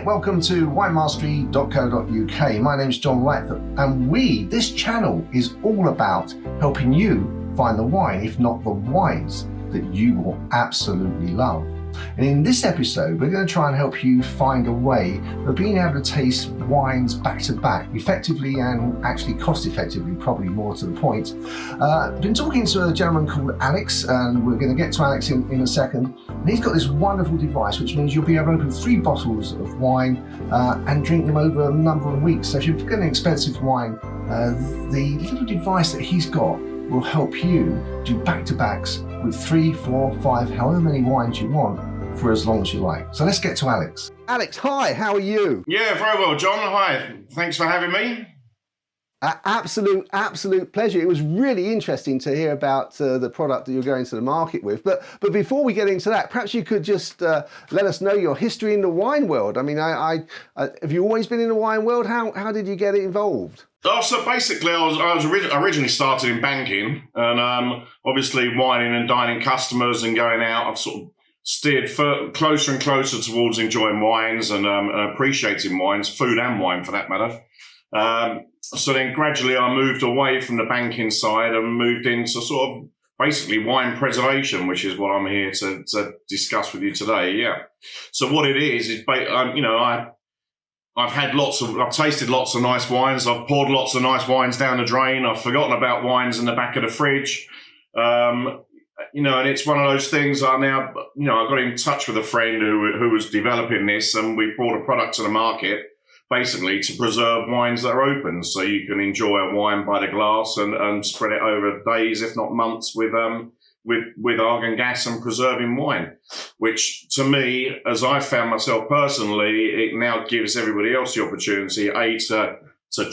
welcome to winemastery.co.uk. My name's John Lightfoot, and this channel is all about helping you find the wine, if not the wines, that you will absolutely love. And in this episode, we're going to try and help you find a way of being able to taste wines back to back, effectively and actually cost effectively, probably more to the point. I've been talking to a gentleman called Alex, and we're going to get to Alex in a second. And he's got this wonderful device, which means you'll be able to open 3 bottles of wine and drink them over a number of weeks. So if you're getting expensive wine, the little device that he's got will help you do back-to-backs with 3, 4, 5, however many wines you want for as long as you like. So let's get to Alex. Alex, hi, how are you? Yeah, very well, John. Hi, thanks for having me. Absolute pleasure. It was really interesting to hear about the product that you're going to the market with. But before we get into that, perhaps you could just let us know your history in the wine world. I mean, have you always been in the wine world? How did you get involved? Oh, so basically, I originally started in banking, and obviously wining and dining customers and going out. I've sort of steered closer and closer towards enjoying wines and appreciating wines, food and wine for that matter. So then gradually I moved away from the banking side and moved into sort of basically wine preservation, which is what I'm here to discuss with you today. Yeah. So what it is I've tasted lots of nice wines. I've poured lots of nice wines down the drain. I've forgotten about wines in the back of the fridge. And it's one of those things. I got in touch with a friend who was developing this, and we brought a product to the market basically to preserve wines that are open, so you can enjoy a wine by the glass and spread it over days, if not months, with argon gas and preserving wine, which to me, as I found myself personally, it now gives everybody else the opportunity, A, to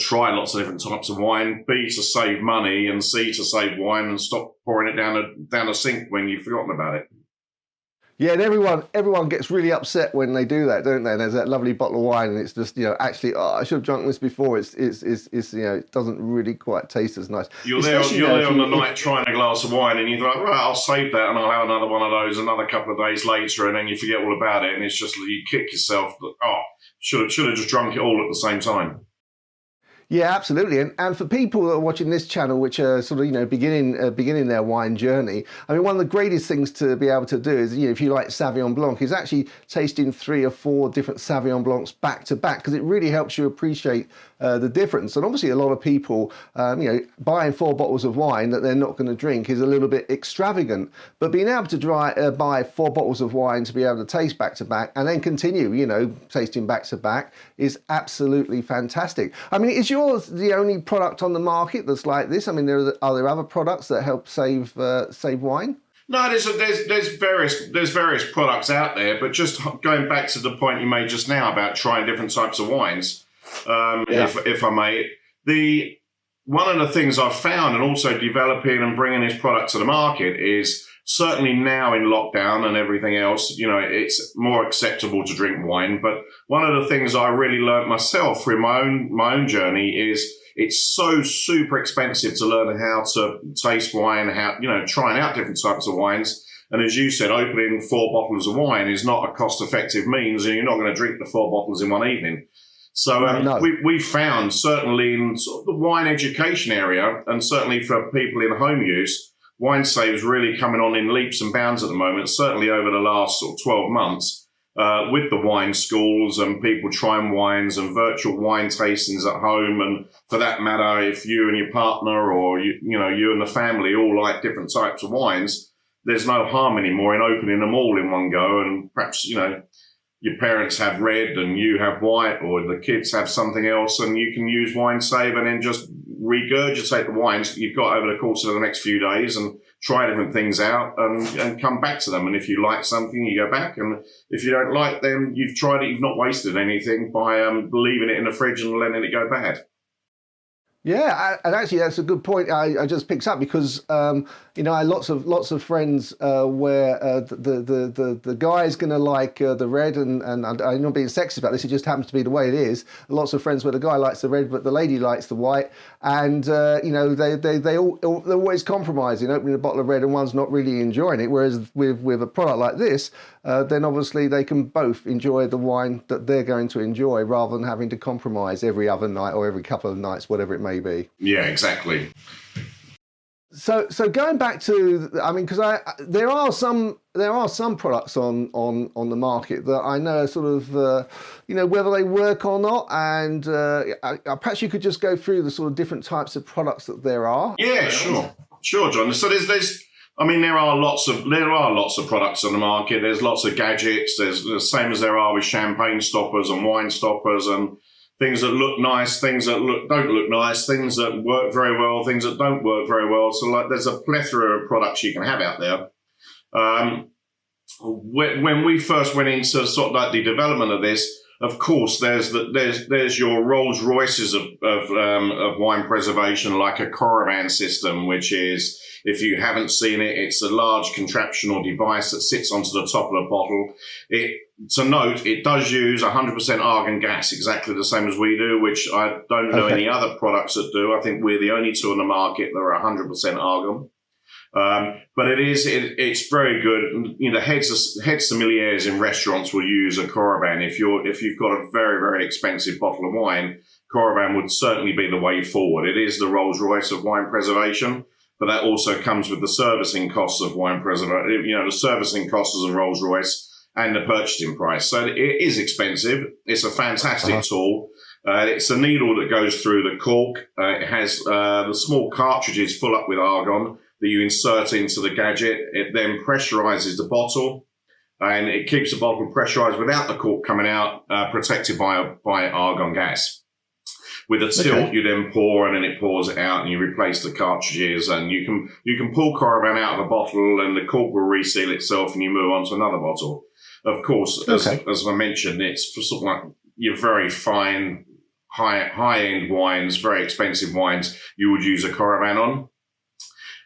try lots of different types of wine, B, to save money, and C, to save wine and stop pouring it down a sink when you've forgotten about it. Yeah, and everyone gets really upset when they do that, don't they? And there's that lovely bottle of wine, and it's just, actually, I should have drunk this before. It doesn't really quite taste as nice. You're there on the night trying a glass of wine, and you're like, right, I'll save that, and I'll have another one of those another couple of days later, and then you forget all about it, and it's just you kick yourself. Oh, should have just drunk it all at the same time. Yeah, absolutely. And for people that are watching this channel, which are sort of, beginning their wine journey, I mean, one of the greatest things to be able to do is, if you like Sauvignon Blanc, is actually tasting 3 or 4 different Sauvignon Blancs back to back, because it really helps you appreciate the difference. And obviously a lot of people, buying 4 bottles of wine that they're not going to drink is a little bit extravagant. But being able to buy 4 bottles of wine to be able to taste back to back and then continue, tasting back to back is absolutely fantastic. I mean, is yours the only product on the market that's like this? I mean, are there other products that help save wine? No, there's various products out there, but just going back to the point you made just now about trying different types of wines, if I may, one of the things I've found, and also developing and bringing this product to the market, is certainly now in lockdown and everything else, it's more acceptable to drink wine. But one of the things I really learned myself through my own journey is it's so super expensive to learn how to taste wine, trying out different types of wines. And as you said, opening 4 bottles of wine is not a cost-effective means, and you're not going to drink the 4 bottles in one evening. So no. we found, certainly in sort of the wine education area, and certainly for people in home use, wine save's really coming on in leaps and bounds at the moment, certainly over the last sort of 12 months, with the wine schools and people trying wines and virtual wine tastings at home. And for that matter, if you and your partner or you and the family all like different types of wines, there's no harm anymore in opening them all in one go. And perhaps, your parents have red and you have white, or the kids have something else, and you can use Wine Save and then just regurgitate the wines that you've got over the course of the next few days and try different things out and come back to them. And if you like something, you go back. And if you don't like them, you've tried it, you've not wasted anything by leaving it in the fridge and letting it go bad. Yeah, and actually that's a good point. I just picked up because I lots of friends where the guy's gonna like the red, and I'm not being sexist about this. It just happens to be the way it is. Lots of friends where the guy likes the red, but the lady likes the white, and they're always compromising, opening a bottle of red, and one's not really enjoying it. Whereas with a product like this, then obviously they can both enjoy the wine that they're going to enjoy, rather than having to compromise every other night or every couple of nights, whatever it may be. Yeah, exactly. So going back to, I mean, because there are some products on the market that I know are sort of whether they work or not, and perhaps you could just go through the sort of different types of products that there are. Yeah, sure, John. So there are lots of products on the market. There's lots of gadgets. There's the same as there are with champagne stoppers and wine stoppers, and things that look nice, things that don't look nice, things that work very well, things that don't work very well. So there's a plethora of products you can have out there. When we first went into sort of like the development of this, of course, there's your Rolls Royces of wine preservation, like a Coravin system, which is, if you haven't seen it, it's a large contraption or device that sits onto the top of the bottle. To note, it does use 100% argon gas, exactly the same as we do, which I don't know any other products that do. I think we're the only two on the market that are 100% argon. But it's very good. Heads sommeliers in restaurants will use a Coravin. If you've got a very, very expensive bottle of wine, Coravin would certainly be the way forward. It is the Rolls Royce of wine preservation, but that also comes with the servicing costs of wine preservation. The servicing costs of a Rolls Royce and the purchasing price. So it is expensive. It's a fantastic tool. It's a needle that goes through the cork. It has the small cartridges full up with argon that you insert into the gadget. It then pressurizes the bottle, and it keeps the bottle pressurized without the cork coming out, protected by argon gas. With a tilt, you then pour, and then it pours it out, and you replace the cartridges, and you can pull Coravin out of a bottle, and the cork will reseal itself, and you move on to another bottle. Of course, as I mentioned, it's for sort of like your very fine, high-end wines, very expensive wines, you would use a Coravin on.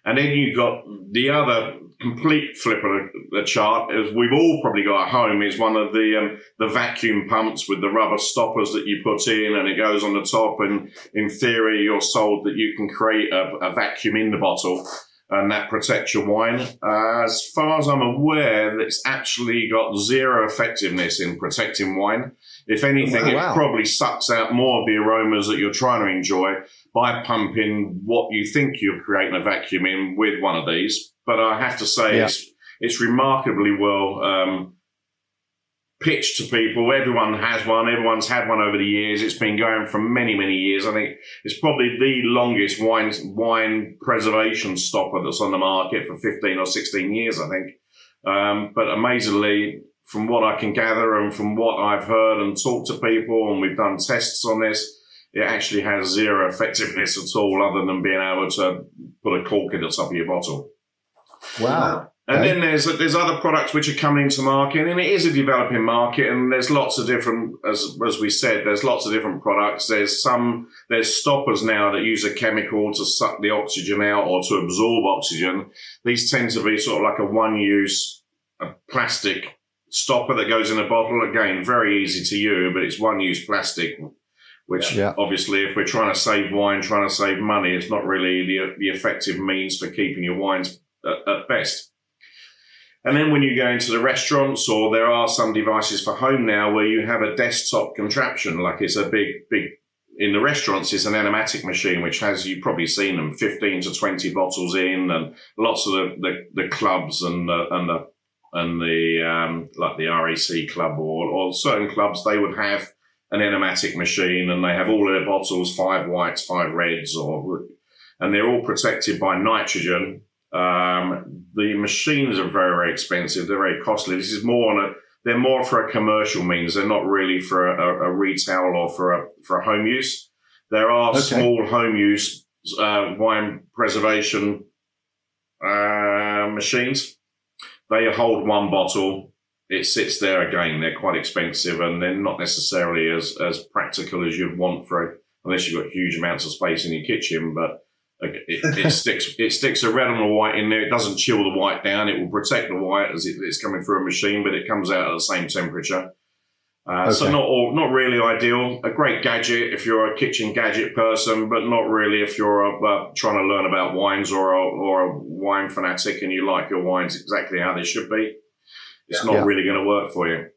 And then you've got the other complete flip of the chart, as we've all probably got at home, is one of the vacuum pumps with the rubber stoppers that you put in, and it goes on the top. And in theory, you're sold that you can create a vacuum in the bottle, and that protects your wine. As far as I'm aware, it's actually got zero effectiveness in protecting wine. If anything, it probably sucks out more of the aromas that you're trying to enjoy by pumping what you think you're creating a vacuum in with one of these. But I have to say, it's remarkably well pitched to people. Everyone has one. Everyone's had one over the years. It's been going for many, many years. I think it's probably the longest wine preservation stopper that's on the market for 15 or 16 years, I think. But amazingly, from what I can gather and from what I've heard and talked to people, and we've done tests on this, it actually has zero effectiveness at all, other than being able to put a cork in the top of your bottle. Wow. And then there's other products which are coming into market, and it is a developing market, and there's lots of different, as we said, there's lots of different products. There's stoppers now that use a chemical to suck the oxygen out or to absorb oxygen. These tend to be sort of like a one-use plastic stopper that goes in a bottle. Again, very easy to use, but it's one-use plastic, which obviously, if we're trying to save wine, trying to save money, it's not really the effective means for keeping your wines at best. And then when you go into the restaurants, or there are some devices for home now where you have a desktop contraption, like it's a big, in the restaurants, it's an enigmatic machine, which has, you've probably seen them, 15 to 20 bottles in, and lots of the clubs and the like the RAC club or certain clubs, they would have an enigmatic machine, and they have all of their bottles, 5 whites, 5 reds, and they're all protected by nitrogen. The machines are very, very expensive. They're very costly. This is they're more for a commercial means. They're not really for a retail or for a home use. There are small home use wine preservation machines. They hold one bottle. It sits there again. They're quite expensive, and they're not necessarily as practical as you'd want for unless you've got huge amounts of space in your kitchen. But it sticks a red on the white in there. It doesn't chill the white down. It will protect the white as it's coming through a machine, but it comes out at the same temperature. So not really ideal. A great gadget if you're a kitchen gadget person, but not really if you're trying to learn about wines or a wine fanatic and you like your wines exactly how they should be. It's not really going to work for you.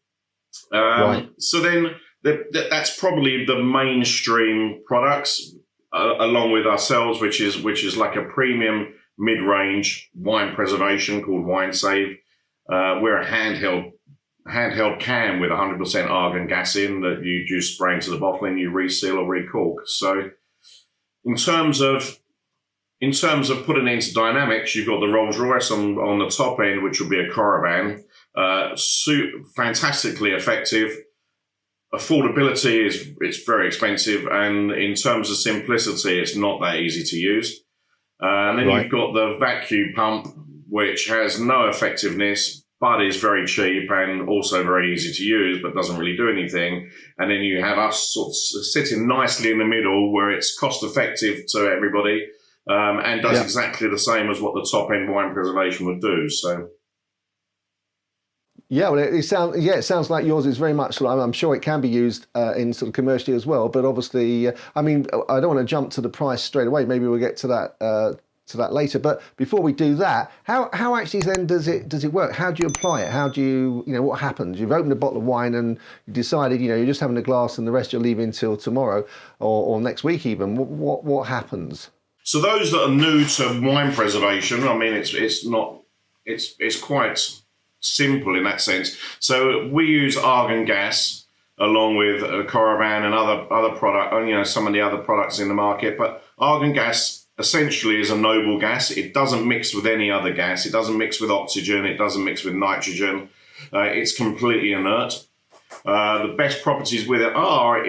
Right. So then that's probably the mainstream products, along with ourselves, which is like a premium mid-range wine preservation called WineSave. We're a handheld can with 100% argon gas in that you just spray into the bottle and you reseal or recork. So in terms of putting it into dynamics, you've got the Rolls Royce on the top end, which will be a Caravan. Fantastically effective. Affordability it's very expensive, and in terms of simplicity, it's not that easy to use. And then you've got the vacuum pump, which has no effectiveness, but is very cheap and also very easy to use, but doesn't really do anything. And then you have us sort of sitting nicely in the middle where it's cost effective to everybody and does exactly the same as what the top end wine preservation would do. So. Yeah, well, it sounds like yours is very much. I'm sure it can be used in sort of commercially as well, but obviously, I mean, I don't want to jump to the price straight away. Maybe we'll get to that later. But before we do that, how actually then does it work? How do you apply it? How do you what happens? You've opened a bottle of wine and you decided you're just having a glass and the rest you'll leave until tomorrow or next week even. What happens? So those that are new to wine preservation, I mean, it's quite simple in that sense. So we use argon gas along with a Caravan and other product, some of the other products in the market. But argon gas essentially is a noble gas. It doesn't mix with any other gas. It doesn't mix with oxygen. It doesn't mix with nitrogen. It's completely inert. The best properties with it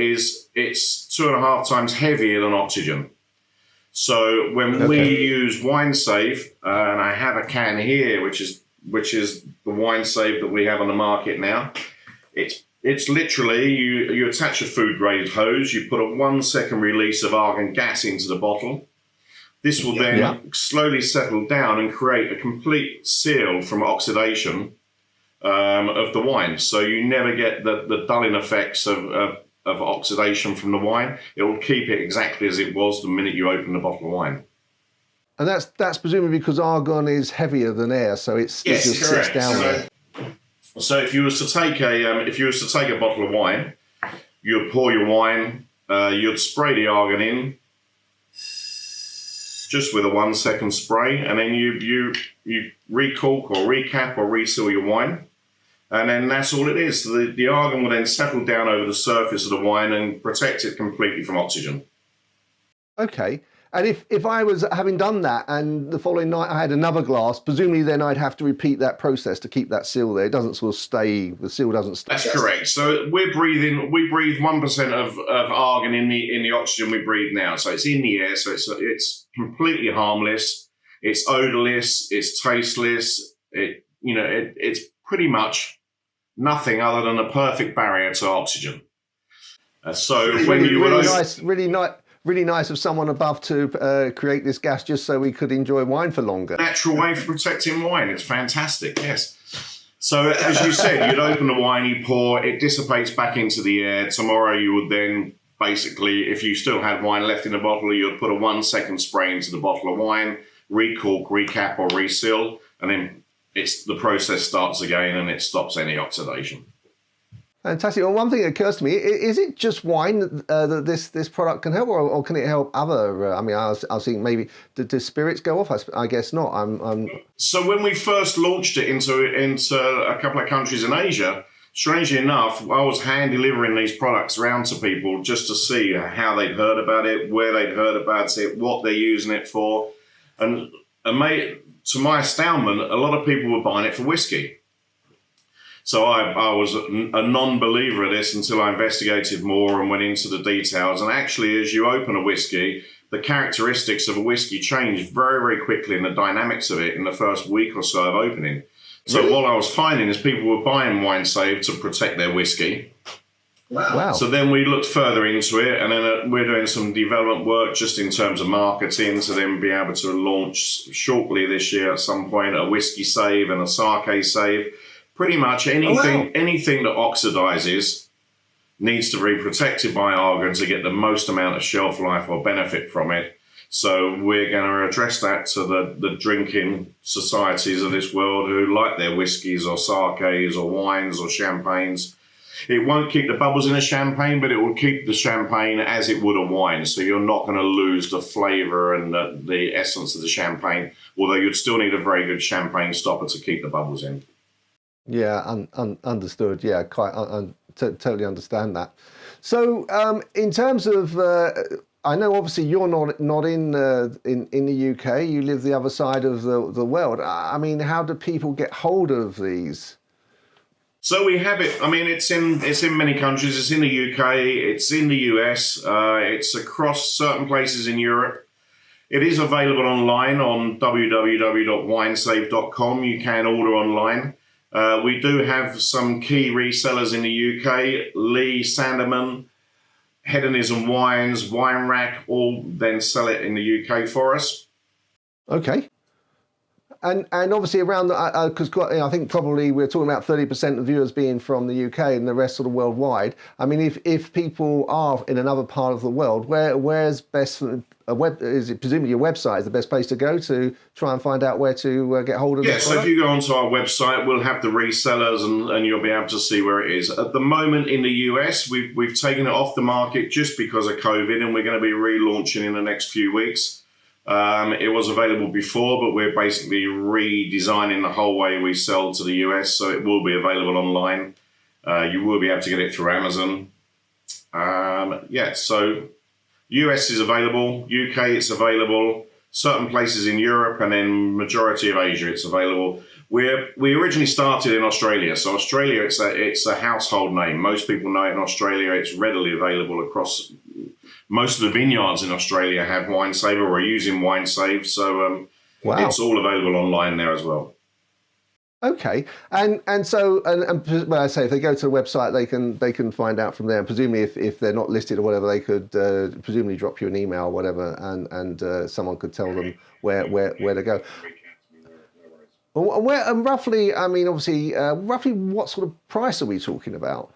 is it's 2.5 times heavier than oxygen. So when we use WineSave, and I have a can here, which is the WineSave that we have on the market now. It's literally you attach a food grade hose, you put a 1 second release of argon gas into the bottle. This will then slowly settle down and create a complete seal from oxidation of the wine. So you never get the dulling effects of oxidation from the wine. It will keep it exactly as it was the minute you open the bottle of wine. And that's presumably because argon is heavier than air, so it just sits down there. So if you was to take a bottle of wine, you'd pour your wine, you'd spray the argon in, just with a 1 second spray, and then you recork or recap or reseal your wine, and then that's all it is. So the argon will then settle down over the surface of the wine and protect it completely from oxygen. Okay. And if I was having done that and the following night I had another glass, presumably then I'd have to repeat that process to keep that seal there. It doesn't sort of stay, the seal doesn't stay. That's correct. So we breathe 1% of argon in the oxygen we breathe now. So it's in the air, so it's completely harmless. It's odorless, it's tasteless. It's pretty much nothing other than a perfect barrier to oxygen. Really nice of someone above to create this gas just so we could enjoy wine for longer. Natural way for protecting wine. It's fantastic, yes. So as you said, you'd open the wine, you pour, it dissipates back into the air. Tomorrow you would then basically, if you still had wine left in the bottle, you'd put a 1 second spray into the bottle of wine, recork, recap or reseal, and then the process starts again and it stops any oxidation. Fantastic. Well, one thing that occurs to me, is it just wine that this product can help, or can it help other, I was thinking maybe, do spirits go off? I guess not. So when we first launched it into a couple of countries in Asia, strangely enough, I was hand delivering these products around to people just to see how they'd heard about it, where they'd heard about it, what they're using it for. And to my astoundment, a lot of people were buying it for whiskey. So I was a non-believer of this until I investigated more and went into the details. And actually, as you open a whiskey, the characteristics of a whiskey change very, very quickly in the dynamics of it in the first week or so of opening. So what I was finding is people were buying WineSave to protect their whiskey. Wow. So then we looked further into it, and then we're doing some development work just in terms of marketing to then be able to launch shortly this year at some point a whiskey save and a sake save. Pretty much anything that oxidizes needs to be protected by argon to get the most amount of shelf life or benefit from it. So we're going to address that to the drinking societies of this world who like their whiskies or sakes or wines or champagnes. It won't keep the bubbles in a champagne, but it will keep the champagne as it would a wine. So you're not going to lose the flavour and the essence of the champagne, although you'd still need a very good champagne stopper to keep the bubbles in. Yeah, understood. Yeah, totally understand that. So in terms of... I know obviously you're not in the UK. You live the other side of the world. I mean, how do people get hold of these? So we have it. I mean, it's in many countries. It's in the UK. It's in the US. It's across certain places in Europe. It is available online on www.winesave.com. You can order online. We do have some key resellers in the UK. Lee, Sandeman, Hedonism Wines, Wine Rack, all then sell it in the UK for us. Okay. And obviously around because I think probably we're talking about 30% of viewers being from the UK and the rest sort of worldwide. I mean, if people are in another part of the world, where's best is it presumably your website is the best place to go to try and find out where to get hold of? Yeah, so if you go onto our website, we'll have the resellers and you'll be able to see where it is. At the moment in the US, we've taken it off the market just because of COVID, and we're going to be relaunching in the next few weeks. It was available before, but we're basically redesigning the whole way we sell to the US, so it will be available online. You will be able to get it through Amazon. So US is available, UK it's available, certain places in Europe, and then majority of Asia it's available. We originally started in Australia, so Australia it's a household name. Most people know it in Australia. It's readily available across. Most of the vineyards in Australia have Wine Save or are using Wine Save, so it's all available online there as well. Okay, and well, I say if they go to the website, they can find out from there. And presumably, if they're not listed or whatever, they could presumably drop you an email or whatever, and someone could tell them where to go. And roughly, I mean, obviously, roughly what sort of price are we talking about?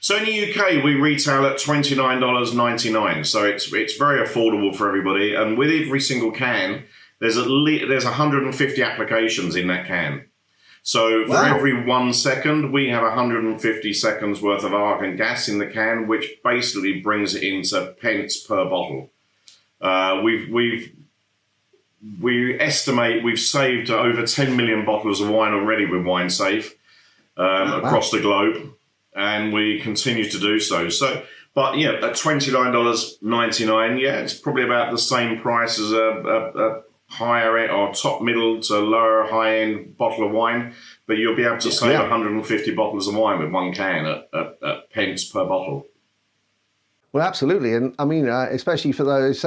So in the UK, we retail at $29.99. So it's very affordable for everybody. And with every single can, there's 150 applications in that can. So for every 1 second, we have 150 seconds worth of argon gas in the can, which basically brings it into pence per bottle. We estimate we've saved over 10 million bottles of wine already with Wine Save across the globe. And we continue to do so. But yeah, at $29.99, it's probably about the same price as a higher end or top middle to lower high end bottle of wine. But you'll be able to save 150 bottles of wine with one can at pence per bottle. Well, absolutely, and I mean, especially for those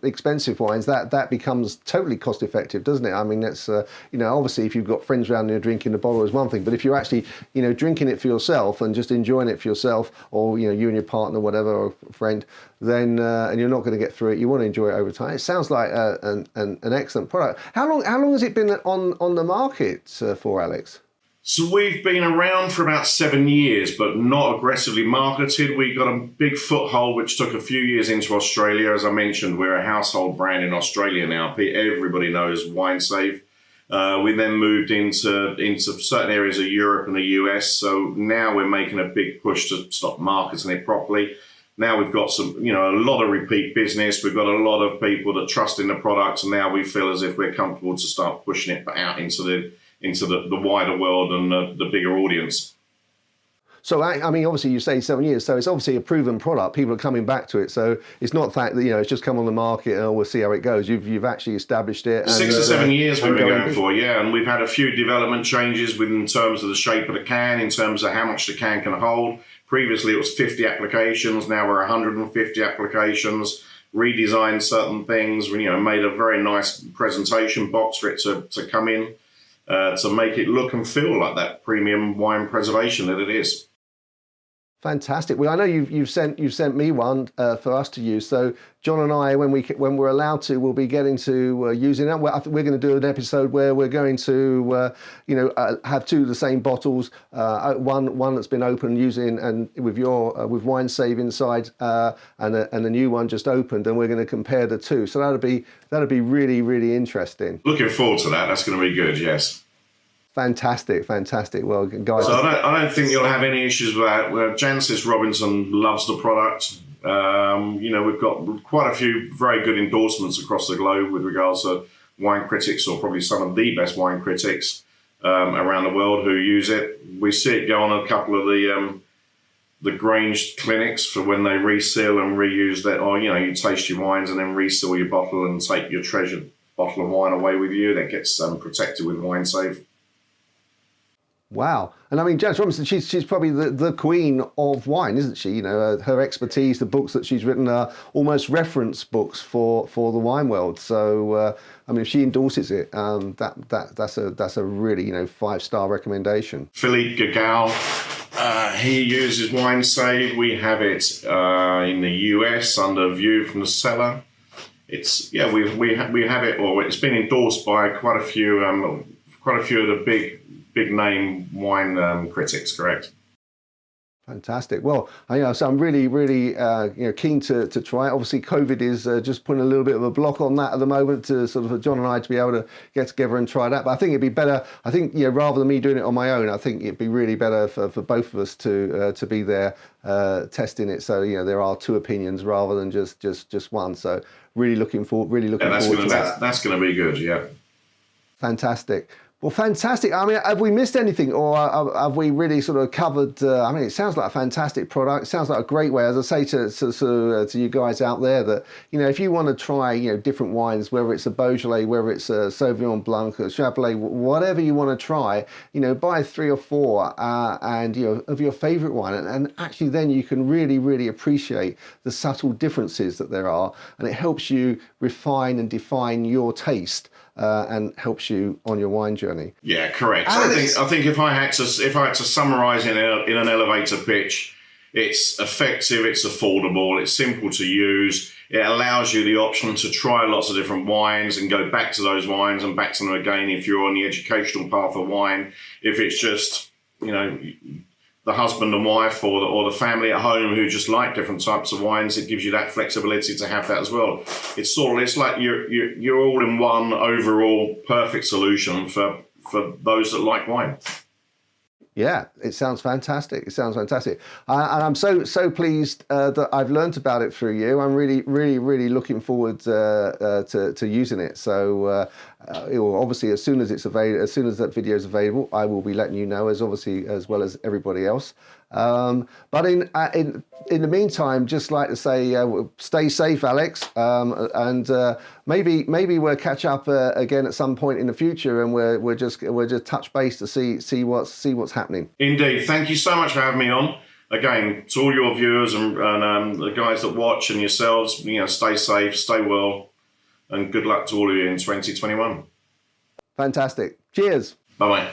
expensive wines, that becomes totally cost effective, doesn't it? I mean, that's obviously if you've got friends around and you're drinking the bottle is one thing, but if you're actually drinking it for yourself and just enjoying it for yourself, or you and your partner, whatever, or friend, then and you're not going to get through it, you want to enjoy it over time. It sounds like an excellent product. How long has it been on the market for, Alex? So we've been around for about 7 years, but not aggressively marketed. We got a big foothold, which took a few years into Australia. As I mentioned, we're a household brand in Australia now. Everybody knows Wine Save. We then moved into certain areas of Europe and the US. So now we're making a big push to start marketing it properly. Now we've got a lot of repeat business. We've got a lot of people that trust in the product, and now we feel as if we're comfortable to start pushing it out into the wider world and the bigger audience. So, I mean, obviously you say 7 years, so it's obviously a proven product. People are coming back to it. So it's not the fact that, it's just come on the market and we'll see how it goes. You've actually established it. 6 to 7 years we've been going for, and we've had a few development changes in terms of the shape of the can, in terms of how much the can can hold. Previously it was 50 applications, now we're 150 applications, redesigned certain things, made a very nice presentation box for it to come in. To make it look and feel like that premium wine preservation that it is. Fantastic. Well, I know you've sent me one for us to use. So John and I, when we're allowed to, we'll be getting to using it. I think we're going to do an episode where we're going to have two of the same bottles, one that's been opened using and with wine save inside, and a new one just opened, and we're going to compare the two. So that'll be really, really interesting. Looking forward to that. That's going to be good. Yes. Fantastic. Well, guys. So I don't think you'll have any issues with that. Jancis Robinson loves the product. We've got quite a few very good endorsements across the globe with regards to wine critics, or probably some of the best wine critics around the world who use it. We see it go on a couple of the Grange clinics for when they reseal and reuse that, or you taste your wines and then reseal your bottle and take your treasured bottle of wine away with you. That gets protected with Wine Save. Wow. And I mean, Jancis Robinson, she's probably the queen of wine, isn't she? Her expertise, the books that she's written are almost reference books for the wine world. So, I mean, if she endorses it, that's a really, 5-star recommendation. Philippe Gagal, he uses Wine Save. We have it in the US under View from the Cellar. We have it, or it's been endorsed by quite a few of the big name wine critics, correct? Fantastic. Well, so I'm really, really, keen to try it. Obviously, COVID is just putting a little bit of a block on that at the moment to sort of for John and I to be able to get together and try that. But I think it'd be better. I think, rather than me doing it on my own, I think it'd be really better for both of us to be there testing it. So there are two opinions rather than just one. So really looking forward to that. That's going to be good. Yeah. Fantastic. Well, fantastic. I mean, have we missed anything, or have we really sort of covered? It sounds like a fantastic product. It sounds like a great way, as I say to you guys out there, that if you want to try different wines, whether it's a Beaujolais, whether it's a Sauvignon Blanc, a Chablis, whatever you want to try, buy 3 or 4 and of your favourite wine, and actually then you can really, really appreciate the subtle differences that there are, and it helps you refine and define your taste. And helps you on your wine journey. Yeah, correct. I think if I had to summarise in an elevator pitch, it's effective, it's affordable, it's simple to use. It allows you the option to try lots of different wines and go back to those wines and back to them again if you're on the educational path of wine. If it's just the husband and wife or the family at home who just like different types of wines, it gives you that flexibility to have that as well. It's like you're all in one overall perfect solution for those that like wine. Yeah, it sounds fantastic. And I'm so pleased that I've learnt about it through you. I'm really, really, really looking forward to using it. So it will obviously, as soon as that video is available, I will be letting you know, as well as everybody else. But in the meantime, just like to say, stay safe, Alex, and maybe we'll catch up again at some point in the future, and we'll just touch base to see what's happening. Indeed, thank you so much for having me on. Again, to all your viewers and the guys that watch and yourselves, stay safe, stay well, and good luck to all of you in 2021. Fantastic. Cheers. Bye-bye.